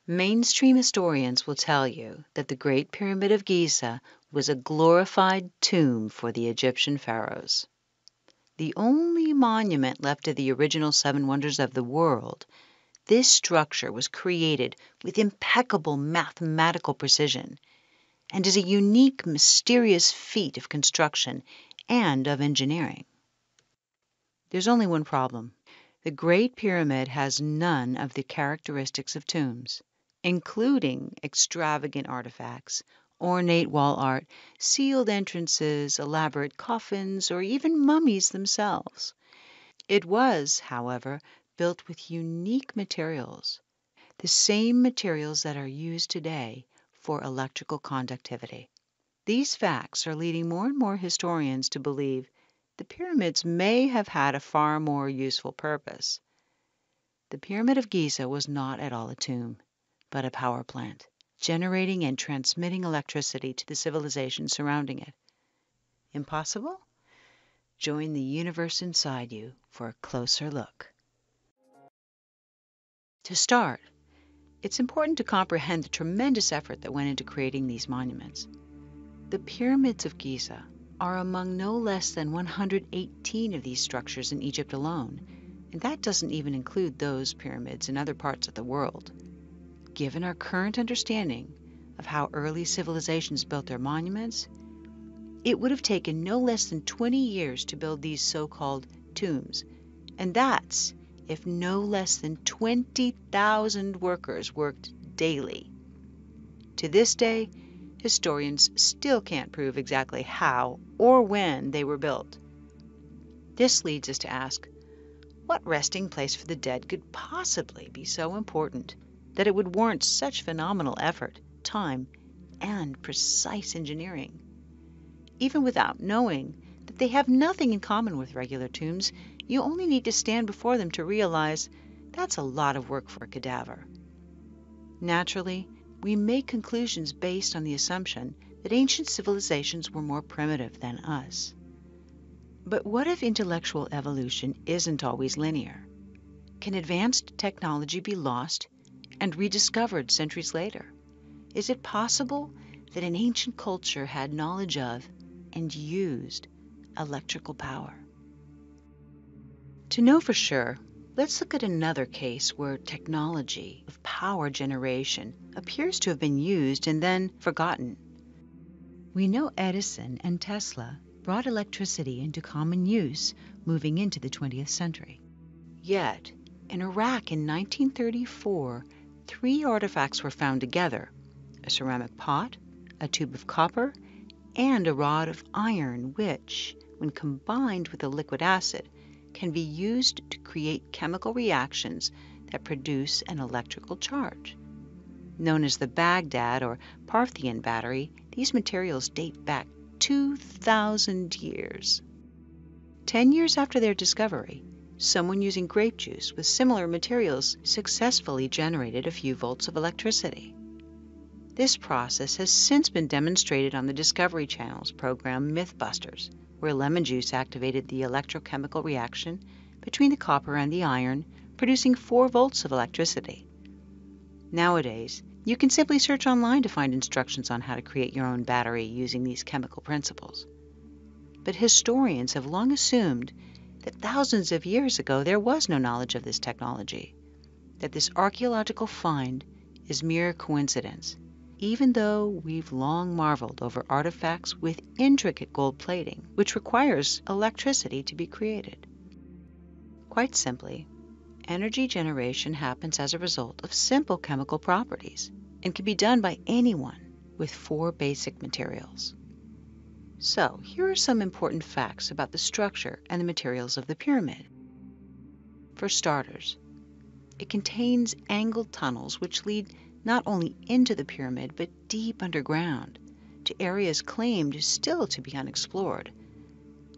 Mainstream historians will tell you that the Great Pyramid of Giza was a glorified tomb for the Egyptian pharaohs. The only monument left of the original seven wonders of the world, this structure was created with impeccable mathematical precision and is a unique, mysterious feat of construction and of engineering. There's only one problem. The Great Pyramid has none of the characteristics of tombs, including extravagant artifacts, ornate wall art, sealed entrances, elaborate coffins, or even mummies themselves. It was, however, built with unique materials, the same materials that are used today for electrical conductivity. These facts are leading more and more historians to believe the pyramids may have had a far more useful purpose. The Pyramid of Giza was not at all a tomb, but a power plant, generating and transmitting electricity to the civilization surrounding it. Impossible? Join the universe inside you for a closer look. To start, it's important to comprehend the tremendous effort that went into creating these monuments. The pyramids of Giza are among no less than 118 of these structures in Egypt alone, and that doesn't even include those pyramids in other parts of the world. Given our current understanding of how early civilizations built their monuments, it would have taken no less than 20 years to build these so-called tombs, and that's if no less than 20,000 workers worked daily. To this day, historians still can't prove exactly how or when they were built. This leads us to ask, what resting place for the dead could possibly be so important that it would warrant such phenomenal effort, time, and precise engineering? Even without knowing that they have nothing in common with regular tombs, you only need to stand before them to realize that's a lot of work for a cadaver. Naturally, we make conclusions based on the assumption that ancient civilizations were more primitive than us. But what if intellectual evolution isn't always linear? Can advanced technology be lost and rediscovered centuries later? Is it possible that an ancient culture had knowledge of and used electrical power? To know for sure, let's look at another case where technology of power generation appears to have been used and then forgotten. We know Edison and Tesla brought electricity into common use moving into the 20th century. Yet, in Iraq in 1934, 3 artifacts were found together: a ceramic pot, a tube of copper, and a rod of iron which, when combined with a liquid acid, can be used to create chemical reactions that produce an electrical charge. Known as the Baghdad or Parthian Battery, these materials date back 2,000 years. 10 years after their discovery, someone using grape juice with similar materials successfully generated a few volts of electricity. This process has since been demonstrated on the Discovery Channel's program Mythbusters, where lemon juice activated the electrochemical reaction between the copper and the iron, producing 4 volts of electricity. Nowadays, you can simply search online to find instructions on how to create your own battery using these chemical principles. But historians have long assumed that thousands of years ago there was no knowledge of this technology, that this archaeological find is mere coincidence, even though we've long marveled over artifacts with intricate gold plating, which requires electricity to be created. Quite simply, energy generation happens as a result of simple chemical properties and can be done by anyone with 4 basic materials. So, here are some important facts about the structure and the materials of the pyramid. For starters, it contains angled tunnels which lead not only into the pyramid but deep underground, to areas claimed still to be unexplored.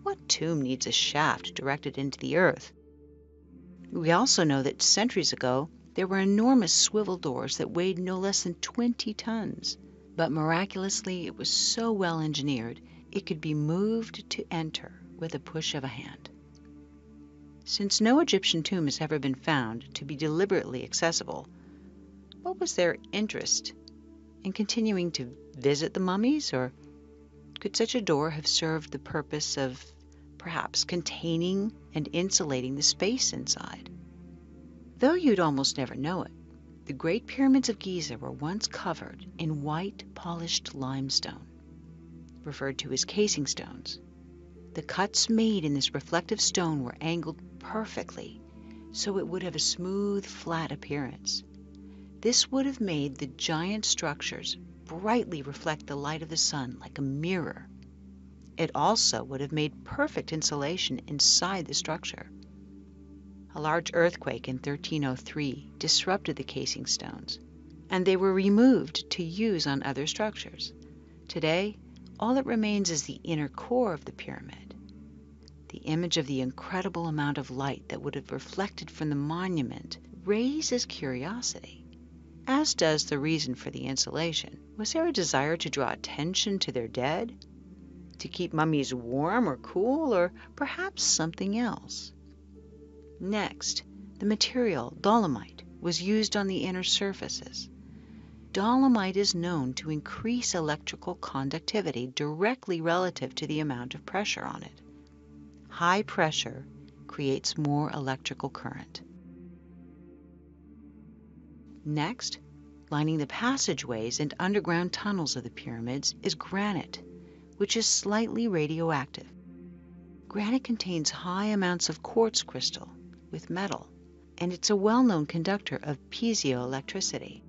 What tomb needs a shaft directed into the earth? We also know that centuries ago there were enormous swivel doors that weighed no less than 20 tons, but miraculously it was so well engineered it could be moved to enter with a push of a hand. Since no Egyptian tomb has ever been found to be deliberately accessible, what was their interest in continuing to visit the mummies, or could such a door have served the purpose of perhaps containing and insulating the space inside? Though you'd almost never know it, the Great Pyramids of Giza were once covered in white polished limestone, referred to as casing stones. The cuts made in this reflective stone were angled perfectly, so it would have a smooth, flat appearance. This would have made the giant structures brightly reflect the light of the sun like a mirror. It also would have made perfect insulation inside the structure. A large earthquake in 1303 disrupted the casing stones, and they were removed to use on other structures. Today, all that remains is the inner core of the pyramid. The image of the incredible amount of light that would have reflected from the monument raises curiosity, as does the reason for the insulation. Was there a desire to draw attention to their dead? To keep mummies warm or cool, or perhaps something else? Next, the material, dolomite, was used on the inner surfaces. Dolomite is known to increase electrical conductivity directly relative to the amount of pressure on it. High pressure creates more electrical current. Next, lining the passageways and underground tunnels of the pyramids is granite, which is slightly radioactive. Granite contains high amounts of quartz crystal with metal, and it's a well-known conductor of piezoelectricity.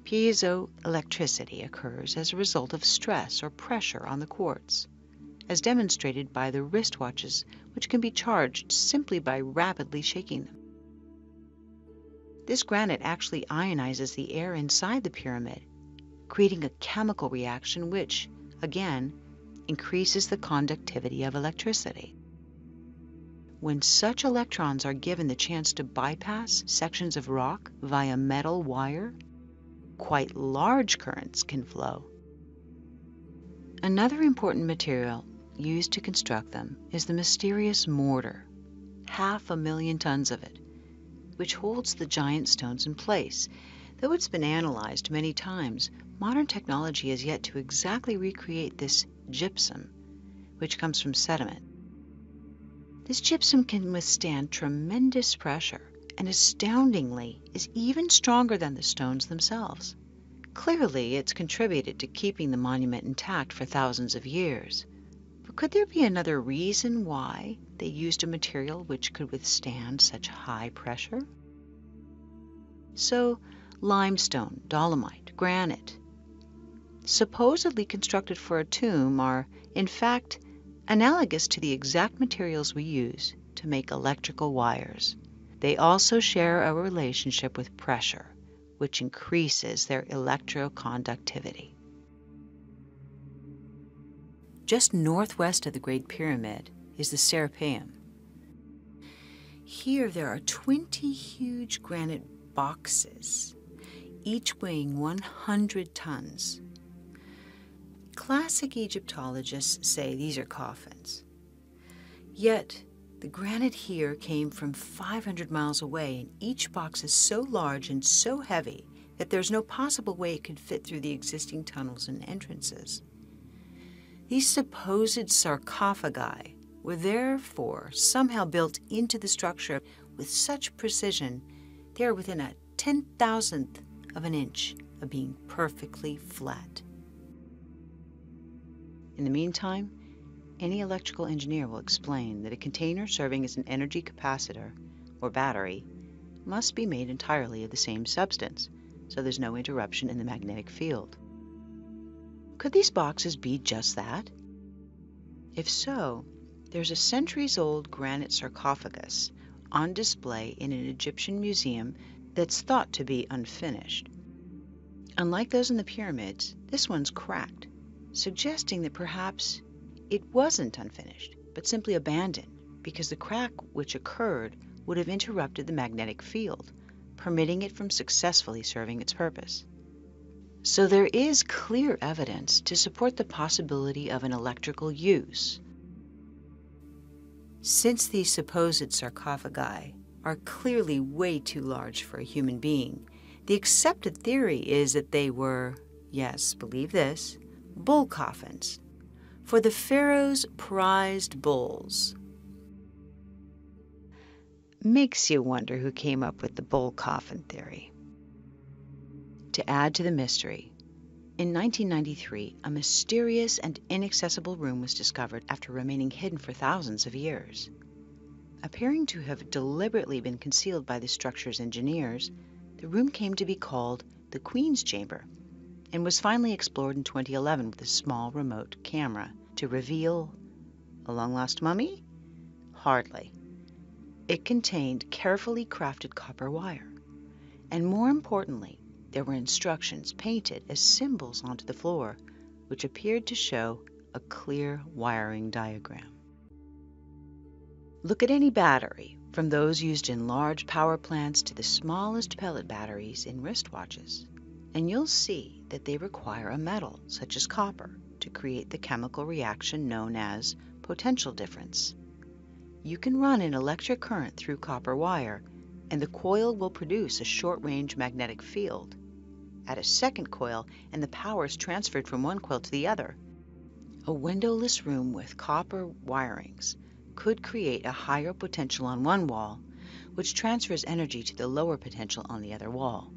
Piezoelectricity occurs as a result of stress or pressure on the quartz, as demonstrated by the wristwatches, which can be charged simply by rapidly shaking them. This granite actually ionizes the air inside the pyramid, creating a chemical reaction which, again, increases the conductivity of electricity. When such electrons are given the chance to bypass sections of rock via metal wire, quite large currents can flow. Another important material used to construct them is the mysterious mortar, 500,000 tons of it, which holds the giant stones in place. Though it's been analyzed many times, modern technology has yet to exactly recreate this gypsum, which comes from sediment. This gypsum can withstand tremendous pressure and, astoundingly, is even stronger than the stones themselves. Clearly, it's contributed to keeping the monument intact for thousands of years. But could there be another reason why they used a material which could withstand such high pressure? So, limestone, dolomite, granite, supposedly constructed for a tomb, are, in fact, analogous to the exact materials we use to make electrical wires. They also share a relationship with pressure, which increases their electroconductivity. Just northwest of the Great Pyramid is the Serapeum. Here there are 20 huge granite boxes, each weighing 100 tons. Classic Egyptologists say these are coffins. Yet, the granite here came from 500 miles away, and each box is so large and so heavy that there's no possible way it could fit through the existing tunnels and entrances. These supposed sarcophagi were therefore somehow built into the structure with such precision they are within a 10,000th of an inch of being perfectly flat. In the meantime, any electrical engineer will explain that a container serving as an energy capacitor or battery must be made entirely of the same substance, so there's no interruption in the magnetic field. Could these boxes be just that? If so, there's a centuries-old granite sarcophagus on display in an Egyptian museum that's thought to be unfinished. Unlike those in the pyramids, this one's cracked, suggesting that perhaps it wasn't unfinished, but simply abandoned, because the crack which occurred would have interrupted the magnetic field, permitting it from successfully serving its purpose. So there is clear evidence to support the possibility of an electrical use. Since these supposed sarcophagi are clearly way too large for a human being, The accepted theory is that they were, yes, believe this, bull coffins for the pharaoh's prized bulls. Makes you wonder who came up with the bull coffin theory. To add to the mystery, in 1993, a mysterious and inaccessible room was discovered after remaining hidden for thousands of years. Appearing to have deliberately been concealed by the structure's engineers, the room came to be called the Queen's Chamber and was finally explored in 2011 with a small remote camera to reveal a long-lost mummy? Hardly. It contained carefully crafted copper wire, and more importantly, there were instructions painted as symbols onto the floor, which appeared to show a clear wiring diagram. Look at any battery, from those used in large power plants to the smallest pellet batteries in wristwatches, and you'll see that they require a metal, such as copper, to create the chemical reaction known as potential difference. You can run an electric current through copper wire, and the coil will produce a short-range magnetic field. Add a second coil, and the power is transferred from one coil to the other. A windowless room with copper wirings could create a higher potential on one wall, which transfers energy to the lower potential on the other wall,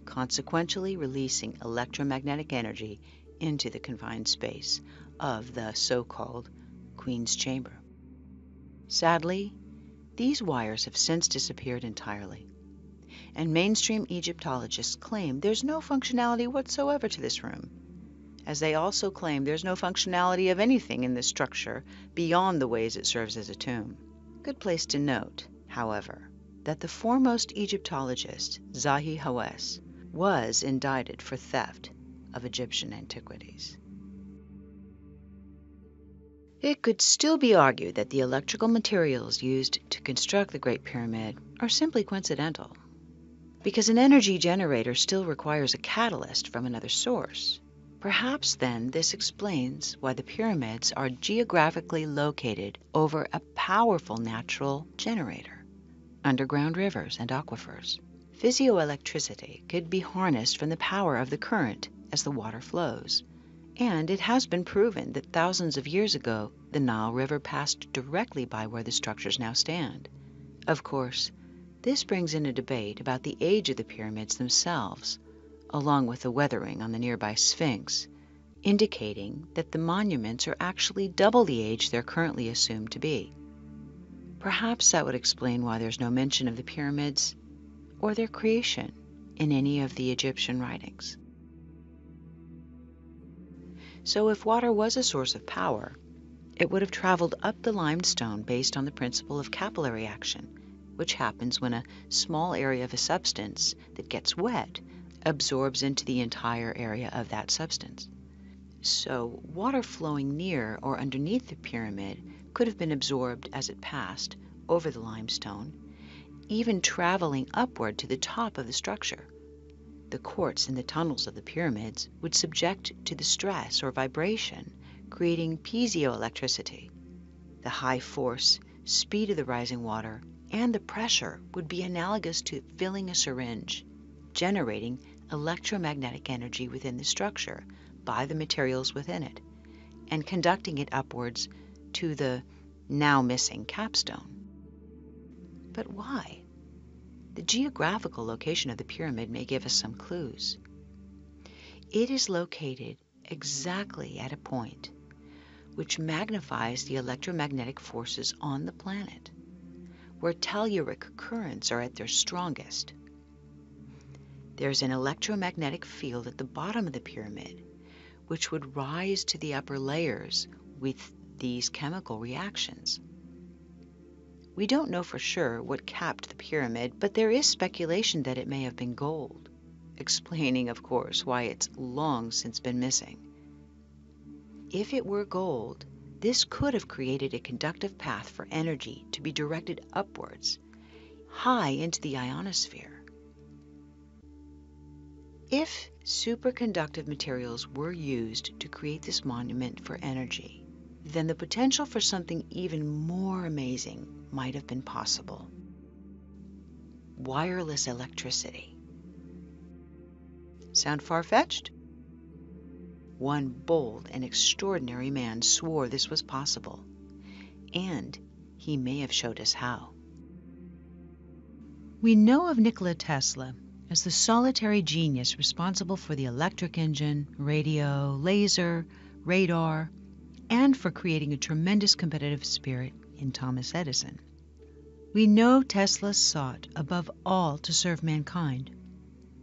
consequentially releasing electromagnetic energy into the confined space of the so-called Queen's Chamber. Sadly, these wires have since disappeared entirely, and mainstream Egyptologists claim there's no functionality whatsoever to this room, as they also claim there's no functionality of anything in this structure beyond the ways it serves as a tomb. Good place to note, however, that the foremost Egyptologist, Zahi Hawass, was indicted for theft of Egyptian antiquities. It could still be argued that the electrical materials used to construct the Great Pyramid are simply coincidental, because an energy generator still requires a catalyst from another source. Perhaps then this explains why the pyramids are geographically located over a powerful natural generator, underground rivers and aquifers. Physioelectricity could be harnessed from the power of the current as the water flows. And it has been proven that thousands of years ago, the Nile River passed directly by where the structures now stand. Of course, this brings in a debate about the age of the pyramids themselves, along with the weathering on the nearby Sphinx, indicating that the monuments are actually double the age they're currently assumed to be. Perhaps that would explain why there's no mention of the pyramids or their creation in any of the Egyptian writings. So if water was a source of power, it would have traveled up the limestone based on the principle of capillary action, which happens when a small area of a substance that gets wet absorbs into the entire area of that substance. So water flowing near or underneath the pyramid could have been absorbed as it passed over the limestone, even traveling upward to the top of the structure. The quartz in the tunnels of the pyramids would subject to the stress or vibration, creating piezoelectricity. The high force, speed of the rising water, and the pressure would be analogous to filling a syringe, generating electromagnetic energy within the structure by the materials within it, and conducting it upwards to the now missing capstone. But why? The geographical location of the pyramid may give us some clues. It is located exactly at a point which magnifies the electromagnetic forces on the planet, where telluric currents are at their strongest. There's an electromagnetic field at the bottom of the pyramid, which would rise to the upper layers with these chemical reactions. We don't know for sure what capped the pyramid, but there is speculation that it may have been gold, explaining, of course, why it's long since been missing. If it were gold, this could have created a conductive path for energy to be directed upwards, high into the ionosphere. If superconductive materials were used to create this monument for energy, then the potential for something even more amazing might have been possible. Wireless electricity. Sound far-fetched? One bold and extraordinary man swore this was possible, and he may have showed us how. We know of Nikola Tesla as the solitary genius responsible for the electric engine, radio, laser, radar, and for creating a tremendous competitive spirit in Thomas Edison. We know Tesla sought above all to serve mankind.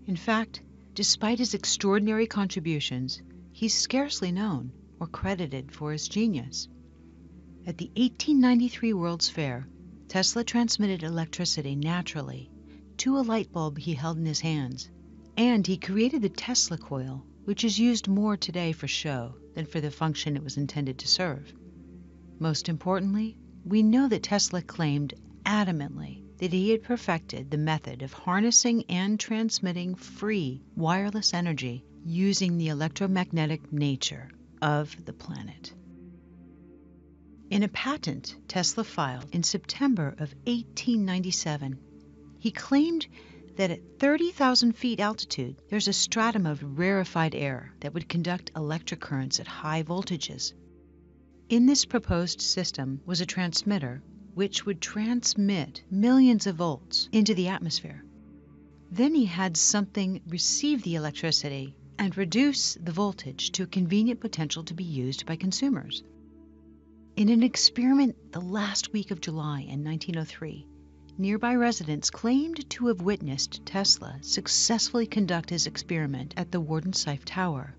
In fact, despite his extraordinary contributions, he's scarcely known or credited for his genius. At the 1893 World's Fair, Tesla transmitted electricity naturally to a light bulb he held in his hands, and he created the Tesla coil, which is used more today for show than for the function it was intended to serve. Most importantly, we know that Tesla claimed adamantly that he had perfected the method of harnessing and transmitting free wireless energy using the electromagnetic nature of the planet. In a patent Tesla filed in September of 1897, he claimed that at 30,000 feet altitude, there's a stratum of rarefied air that would conduct electric currents at high voltages. In this proposed system was a transmitter which would transmit millions of volts into the atmosphere. Then he had something receive the electricity and reduce the voltage to a convenient potential to be used by consumers. In an experiment the last week of July in 1903, nearby residents claimed to have witnessed Tesla successfully conduct his experiment at the Wardensife Tower,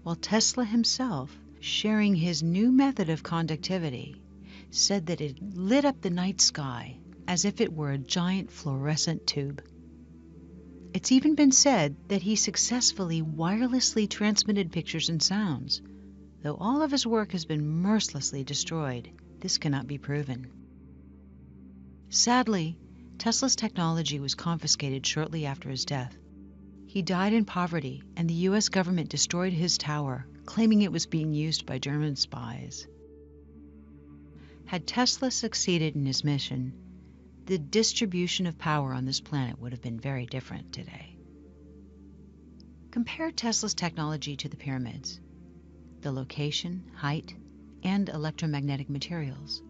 while Tesla himself, sharing his new method of conductivity, said that it lit up the night sky as if it were a giant fluorescent tube. It's even been said that he successfully wirelessly transmitted pictures and sounds. Though all of his work has been mercilessly destroyed, this cannot be proven. Sadly, Tesla's technology was confiscated shortly after his death. He died in poverty, and the U.S. government destroyed his tower, claiming it was being used by German spies. Had Tesla succeeded in his mission, the distribution of power on this planet would have been very different today. Compare Tesla's technology to the pyramids, the location, height, and electromagnetic materials.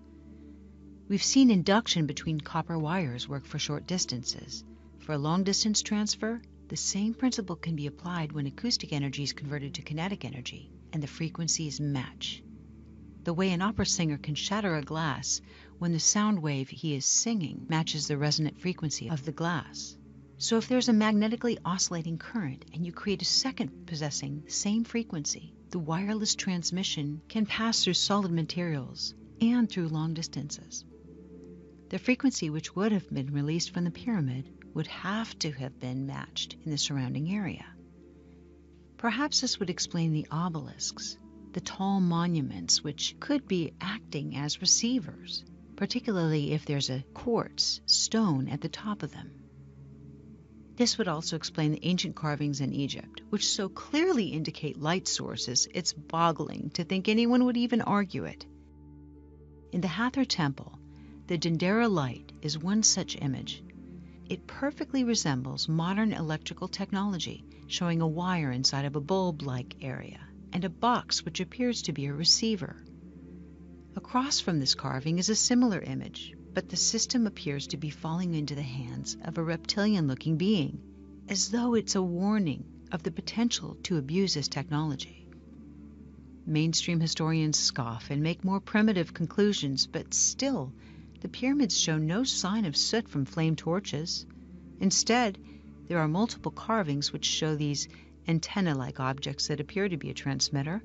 We've seen induction between copper wires work for short distances. For a long-distance transfer, the same principle can be applied when acoustic energy is converted to kinetic energy, and the frequencies match. The way an opera singer can shatter a glass when the sound wave he is singing matches the resonant frequency of the glass. So if there's a magnetically oscillating current and you create a second possessing the same frequency, the wireless transmission can pass through solid materials and through long distances. The frequency which would have been released from the pyramid would have to have been matched in the surrounding area. Perhaps this would explain the obelisks, the tall monuments which could be acting as receivers, particularly if there's a quartz stone at the top of them. This would also explain the ancient carvings in Egypt, which so clearly indicate light sources it's boggling to think anyone would even argue it. In the Hathor Temple, the Dendera light is one such image. It perfectly resembles modern electrical technology, showing a wire inside of a bulb-like area and a box which appears to be a receiver. Across from this carving is a similar image, but the system appears to be falling into the hands of a reptilian-looking being, as though it's a warning of the potential to abuse this technology. Mainstream historians scoff and make more primitive conclusions, but still, the pyramids show no sign of soot from flame torches. Instead, there are multiple carvings which show these antenna-like objects that appear to be a transmitter,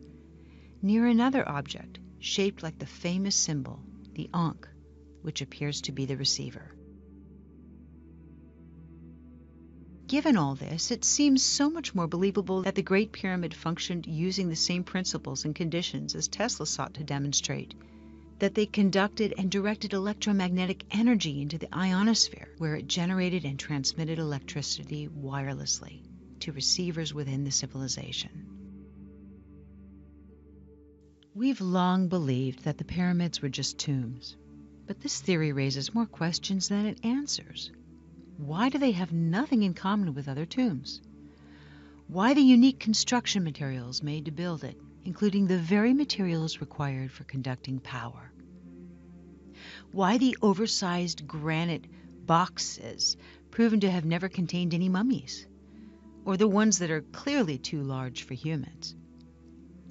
near another object shaped like the famous symbol, the Ankh, which appears to be the receiver. Given all this, it seems so much more believable that the Great Pyramid functioned using the same principles and conditions as Tesla sought to demonstrate, that they conducted and directed electromagnetic energy into the ionosphere, where it generated and transmitted electricity wirelessly to receivers within the civilization. We've long believed that the pyramids were just tombs, but this theory raises more questions than it answers. Why do they have nothing in common with other tombs? Why the unique construction materials made to build it, including the very materials required for conducting power. Why the oversized granite boxes proven to have never contained any mummies, or the ones that are clearly too large for humans.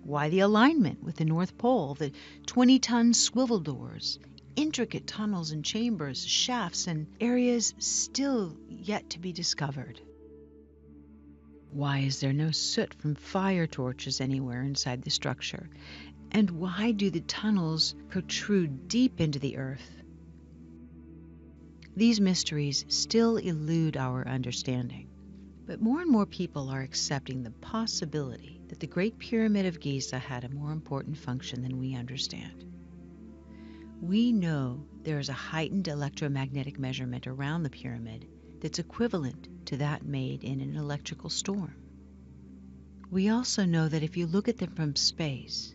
Why the alignment with the North Pole, the 20-ton swivel doors, intricate tunnels and chambers, shafts, and areas still yet to be discovered. Why is there no soot from fire torches anywhere inside the structure? And why do the tunnels protrude deep into the earth? These mysteries still elude our understanding, but more and more people are accepting the possibility that the Great Pyramid of Giza had a more important function than we understand. We know there is a heightened electromagnetic measurement around the pyramid that's equivalent to that made in an electrical storm. We also know that if you look at them from space,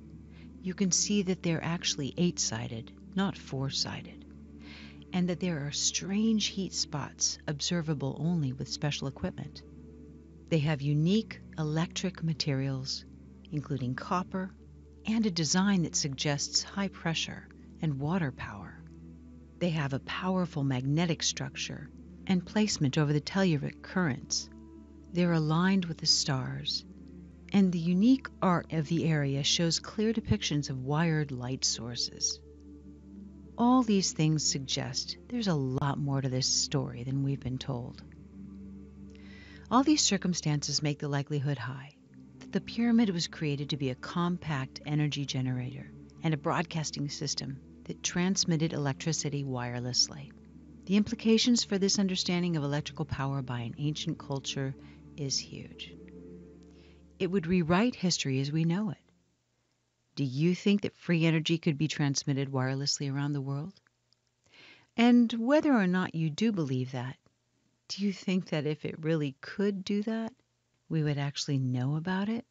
you can see that they're actually 8-sided, not 4-sided, and that there are strange heat spots observable only with special equipment. They have unique electric materials, including copper, and a design that suggests high pressure and water power. They have a powerful magnetic structure and placement over the telluric currents. They're aligned with the stars, and the unique art of the area shows clear depictions of wired light sources. All these things suggest there's a lot more to this story than we've been told. All these circumstances make the likelihood high that the pyramid was created to be a compact energy generator and a broadcasting system that transmitted electricity wirelessly. The implications for this understanding of electrical power by an ancient culture is huge. It would rewrite history as we know it. Do you think that free energy could be transmitted wirelessly around the world? And whether or not you do believe that, do you think that if it really could do that, we would actually know about it?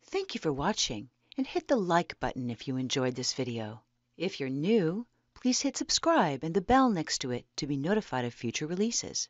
Thank you for watching, and hit the like button if you enjoyed this video. If you're new, please hit subscribe and the bell next to it to be notified of future releases.